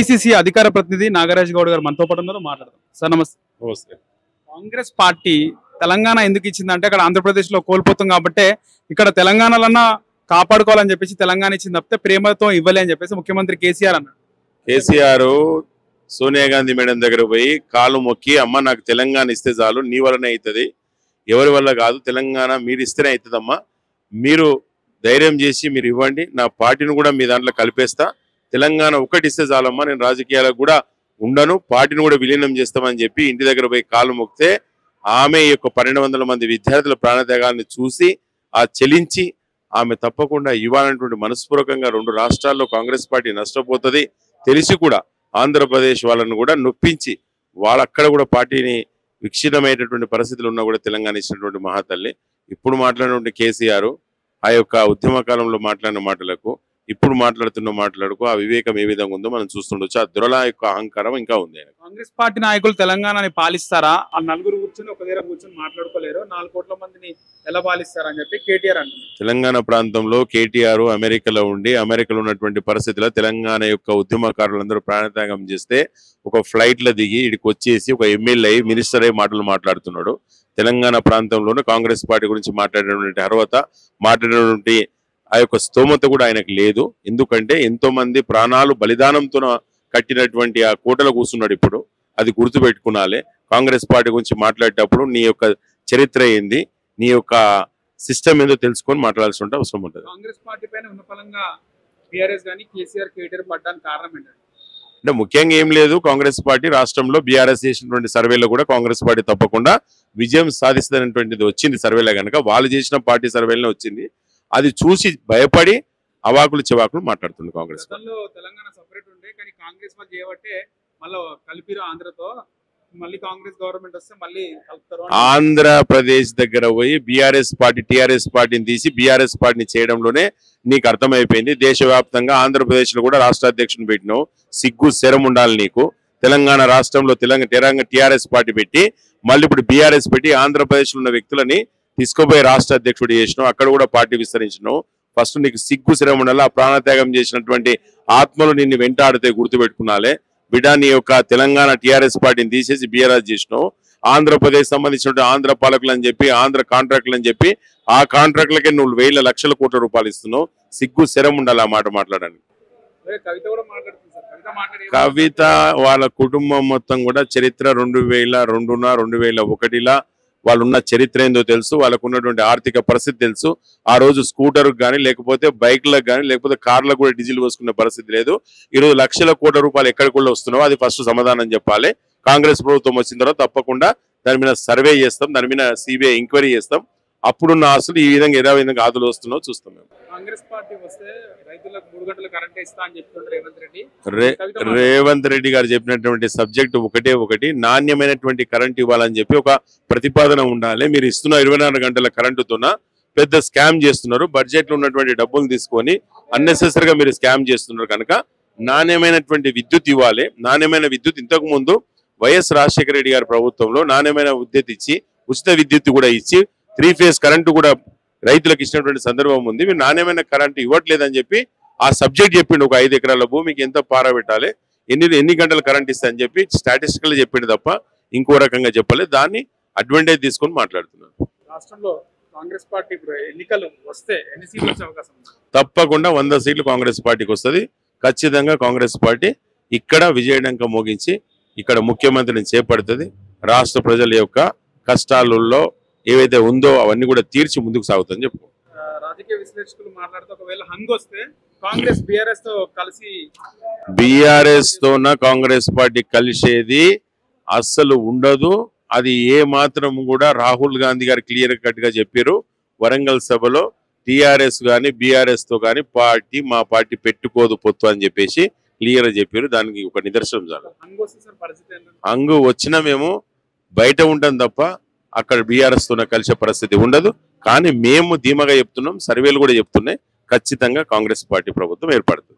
TPCC అధికార ప్రతినిధి నాగరాజ్ గౌడ్ గారు మనతో పాటు ఉన్నారు, మాట్లాడదాం. సార్ నమస్తే. నమస్తే. కాంగ్రెస్ పార్టీ తెలంగాణ ఎందుకు ఇచ్చిందంటే అక్కడ ఆంధ్రప్రదేశ్ లో కోల్పోతాం కాబట్టి ఇక్కడ తెలంగాణలన్నా కాపాడుకోవాలని చెప్పేసి తెలంగాణ ఇచ్చింది తప్పితే ప్రేమతో ఇవ్వలే అని చెప్పేసి ముఖ్యమంత్రి కేసీఆర్ అన్నాడు. కేసీఆర్ సోనియా గాంధీ మేడం దగ్గర పోయి కాలు మొక్కి, అమ్మ నాకు తెలంగాణ ఇస్తే చాలు, నీ వల్లనే అవుతుంది, ఎవరి వల్ల కాదు, తెలంగాణ మీరు ఇస్తేనే అవుతుందమ్మా, మీరు ధైర్యం చేసి మీరు ఇవ్వండి, నా పార్టీని కూడా మీ దాంట్లో కలిపేస్తా, తెలంగాణ ఒకటి ఇస్తే చాలమ్మా, నేను రాజకీయాలకు కూడా ఉండను, పార్టీని కూడా విలీనం చేస్తామని చెప్పి ఇంటి దగ్గర పోయి కాలు మొక్కితే ఆమె యొక్క 1200 మంది విద్యార్థుల ప్రాణత్యాగాన్ని చూసి చెలించి ఆమె తప్పకుండా ఇవ్వాలన్నటువంటి మనస్పూర్వకంగా 2 రాష్ట్రాల్లో కాంగ్రెస్ పార్టీ నష్టపోతుంది తెలిసి కూడా ఆంధ్రప్రదేశ్ వాళ్ళను కూడా నొప్పించి వాళ్ళక్కడ కూడా పార్టీని విక్షిన్నమైనటువంటి పరిస్థితులు ఉన్నా కూడా తెలంగాణ ఇచ్చినటువంటి మహాతల్లి. ఇప్పుడు మాట్లాడినటువంటి కేసీఆర్ ఆ యొక్క ఉద్యమ కాలంలో మాట్లాడిన మాటలకు ఇప్పుడు మాట్లాడుతున్న మాటలకు ఆ వివేకం ఏ విధంగా ఉందో మనం చూస్తుండొచ్చు. ఆ దురల యొక్క అహంకారం ఇంకా ఉంది. కాంగ్రెస్ పార్టీ నాయకులు తెలంగాణని పాలిస్తారా? ఆ నలుగురు కూర్చొని ఒక దగ్గర కూర్చొని మాట్లాడుకోలేరు, 4 కోట్ల మందిని ఎలా పాలిస్తారా అని చెప్పి కేటీఆర్ అంటున్నారు. తెలంగాణ ప్రాంతంలో కేటీఆర్ అమెరికాలో ఉండి అమెరికాలో ఉన్నటువంటి పరిస్థితుల్లో తెలంగాణ యొక్క ఉద్యమకారులందరూ ప్రాణత్యాగం చేస్తే ఒక ఫ్లైట్ లో దిగి ఇక్కడికి వచ్చేసి ఒక ఎమ్మెల్యే అయి మినిస్టర్ అయి మాటలు మాట్లాడుతున్నాడు. తెలంగాణ ప్రాంతంలోనే కాంగ్రెస్ పార్టీ గురించి మాట్లాడినటువంటి అర్హత, మాట్లాడినటువంటి ఆ యొక్క స్తోమత కూడా ఆయనకు లేదు. ఎందుకంటే ఎంతో మంది ప్రాణాలు బలిదానంతో కట్టినటువంటి ఆ కోటలో కూర్చున్నాడు. ఇప్పుడు అది గుర్తు పెట్టుకున్నాలే. కాంగ్రెస్ పార్టీ గురించి మాట్లాడేటప్పుడు నీ యొక్క చరిత్ర ఏంది, నీ యొక్క సిస్టమ్ ఏందో తెలుసుకొని మాట్లాడాల్సి ఉంటే అవసరం ఉంటుంది. కాంగ్రెస్ పార్టీ పైన ఉన్న ఫలంగా బీఆర్ఎస్ గానీ కేసీఆర్ కేటీఆర్ పడ్డానికి కారణం ఏంటంటే అంటే ముఖ్యంగా ఏం లేదు, కాంగ్రెస్ పార్టీ రాష్ట్రంలో బీఆర్ఎస్ చేసినటువంటి సర్వేలో కూడా కాంగ్రెస్ పార్టీ తప్పకుండా విజయం సాధిస్తుందనేటువంటిది వచ్చింది. సర్వేలో కనుక వాళ్ళు చేసిన పార్టీ సర్వేలోనే వచ్చింది. అది చూసి భయపడి అవాకులు చెవాకులు మాట్లాడుతుంది కాంగ్రెస్. తెలంగాణ సెపరేట్ ఉండే కానీ కాంగ్రెస్ వాళ్ళు చేయబట్టే మళ్ళీ కలిపిరు ఆంధ్రతో, మళ్ళీ కాంగ్రెస్ గవర్నమెంట్ వస్తే మళ్ళీ కలుపుతారు. ఆంధ్రప్రదేశ్ దగ్గర పోయి బీఆర్ఎస్ పార్టీ టీఆర్ఎస్ పార్టీని తీసి బీఆర్ఎస్ పార్టీని చేయడంలోనే నీకు అర్థమైపోయింది. దేశవ్యాప్తంగా ఆంధ్రప్రదేశ్ లో కూడా రాష్ట్ర అధ్యక్షుని పెట్టినావు, సిగ్గు శరం ఉండాలి నీకు. తెలంగాణ రాష్ట్రంలో తెలంగాణ టీఆర్ఎస్ పార్టీ పెట్టి మళ్ళీ ఇప్పుడు బీఆర్ఎస్ పెట్టి ఆంధ్రప్రదేశ్ లో ఉన్న వ్యక్తులని తీసుకుపోయి రాష్ట్ర అధ్యక్షుడు చేసినావు, అక్కడ కూడా పార్టీ విస్తరించినావు. ఫస్ట్ నీకు సిగ్గు శరం ఉండాలి. ఆ ప్రాణత్యాగం చేసినటువంటి ఆత్మలు నిన్ను వెంటాడితే గుర్తుపెట్టుకున్నాలే బిడ్డ. నీ యొక్క తెలంగాణ టీఆర్ఎస్ పార్టీని తీసేసి బీఆర్ఎస్ చేసినావు. ఆంధ్రప్రదేశ్ సంబంధించిన ఆంధ్ర పాలకులు అని చెప్పి ఆంధ్ర కాంట్రాక్టులు అని చెప్పి ఆ కాంట్రాక్టులకే నువ్వు 1000 లక్షల కోట్ల రూపాయలు ఇస్తున్నావు. సిగ్గు శరం ఉండాలి ఆ మాట మాట్లాడడానికి. కవిత వాళ్ళ కుటుంబం మొత్తం కూడా చరిత్ర 2002, 2001లా వాళ్ళున్న చరిత్ర ఏందో తెలుసు, వాళ్ళకు ఉన్నటువంటి ఆర్థిక పరిస్థితి తెలుసు. ఆ రోజు స్కూటర్కి కానీ లేకపోతే బైక్లకు కానీ లేకపోతే కార్లకు కూడా డీజిల్ పోసుకునే పరిస్థితి లేదు. ఈరోజు లక్షల కోట్ల రూపాయలు ఎక్కడికి కూడా వస్తున్నావో అది ఫస్ట్ సమాధానం చెప్పాలి. కాంగ్రెస్ ప్రభుత్వం వచ్చిన తర్వాత తప్పకుండా దాని మీద సర్వే చేస్తాం, దాని మీద సిబిఐ ఎంక్వైరీ చేస్తాం. అప్పుడున్న ఆస్తులు ఈ విధంగా ఏ విధంగా ఆదులు వస్తున్నావు చూస్తాం. మేము కాంగ్రెస్ పార్టీ వస్తే రైతులకు 3 గంటల కరెంట్ ఇస్తా అని చెప్తుండ్రు రేవంత్ రెడ్డి గారు చెప్పినటువంటి సబ్జెక్ట్ ఒకటి, నాణ్యమైనటువంటి కరెంట్ ఇవ్వాలని చెప్పి ఒక ప్రతిపాదన ఉండాలి. మీరు ఇస్తున్న 24 గంటల కరెంటుతోన పెద్ద స్కామ్ చేస్తున్నారు. బడ్జెట్ లో ఉన్నటువంటి డబ్బులు తీసుకొని అన్నెసెసరీగా మీరు స్కామ్ చేస్తున్నారు కనుక నాణ్యమైనటువంటి విద్యుత్ ఇవ్వాలి. నాణ్యమైన విద్యుత్ ఇంతకు ముందు వైఎస్ రాజశేఖర రెడ్డి గారి ప్రభుత్వంలో నాణ్యమైన విద్యుత్ ఇచ్చి ఉచిత విద్యుత్ కూడా ఇచ్చి 3 ఫేజ్ కరెంటు కూడా రైతులకు ఇచ్చినటువంటి సందర్భం ఉంది. మీరు నాణ్యమైన కరెంటు ఇవ్వట్లేదని చెప్పి ఆ సబ్జెక్ట్ చెప్పిండు. ఒక 5 ఎకరాల భూమికి ఎంత పారబెట్టాలి, ఎన్ని గంటలు కరెంట్ ఇస్తాయని చెప్పి స్టాటిస్టికల్ చెప్పిండు తప్ప ఇంకో రకంగా చెప్పలేదు. దాన్ని అడ్వాంటేజ్ తీసుకొని మాట్లాడుతున్నారు. రాష్ట్రంలో కాంగ్రెస్ పార్టీ ఎన్నికలు వస్తే ఎన్ని సీట్లు వచ్చే అవకాశం ఉంది? తప్పకుండా 100 సీట్లు కాంగ్రెస్ పార్టీకి వస్తుంది. ఖచ్చితంగా కాంగ్రెస్ పార్టీ ఇక్కడ విజయడంక మోగించి ఇక్కడ ముఖ్యమంత్రిని చేపడుతుంది. రాష్ట్ర ప్రజల యొక్క కష్టాలలో ఏవైతే ఉందో అవన్నీ కూడా తీర్చి ముందుకు సాగుతుందని చెప్పు. రాజకీయ విశ్లేషకులు మాట్లాడుతూ ఒకవేళ హంగ్ వస్తే కాంగ్రెస్ బీఆర్ఎస్ తో కలిసి బీఆర్ఎస్ తోన కాంగ్రెస్ పార్టీ కలిసేది అస్సలు ఉండదు. అది ఏ మాత్రం కూడా రాహుల్ గాంధీ గారు క్లియర్ కట్ గా చెప్పారు వరంగల్ సభలో. టీఆర్ఎస్ గాని బీఆర్ఎస్ తో గాని మా పార్టీ పెట్టుకోదు పొత్తు అని చెప్పేసి క్లియర్ గా చెప్పారు. దానికి ఒక నిదర్శనం చాలు. హంగు వచ్చినా మేము బయట ఉంటాం తప్ప అక్కడ బీఆర్ఎస్ తోనే కలిసే పరిస్థితి ఉండదు. కానీ మేము ధీమాగా చెప్తున్నాం, సర్వేలు కూడా చెప్తున్నాయి, ఖచ్చితంగా కాంగ్రెస్ పార్టీ ప్రభుత్వం ఏర్పడుతుంది.